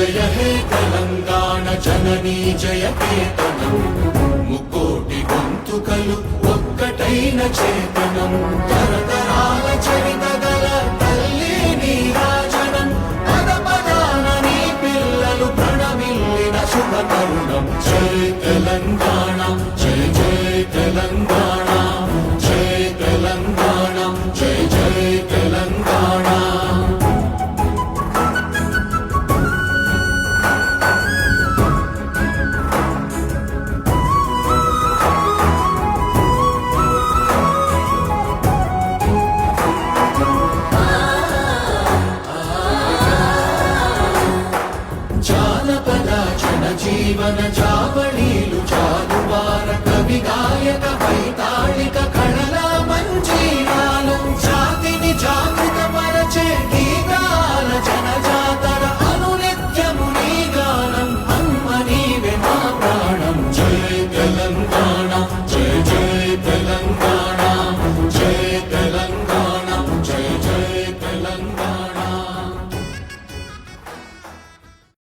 జయ హే తెలంగాణ జననీ జయ కేతనం ముకోటి గొంతుకలు ఒక్కటైన చేతనం తరతరాల చరిత గల తల్లి నీరాజనం పద పదాన నీ పిల్లలు ప్రణమిల్లిన శుభ తరుణం జయ తెలంగాణ జయ జయ తెలంగాణ జయ తెలంగాణ జయ జయ తెలంగాణ జానపద జన జీవన జావళీలు జాలువార కవి గాయక వైతా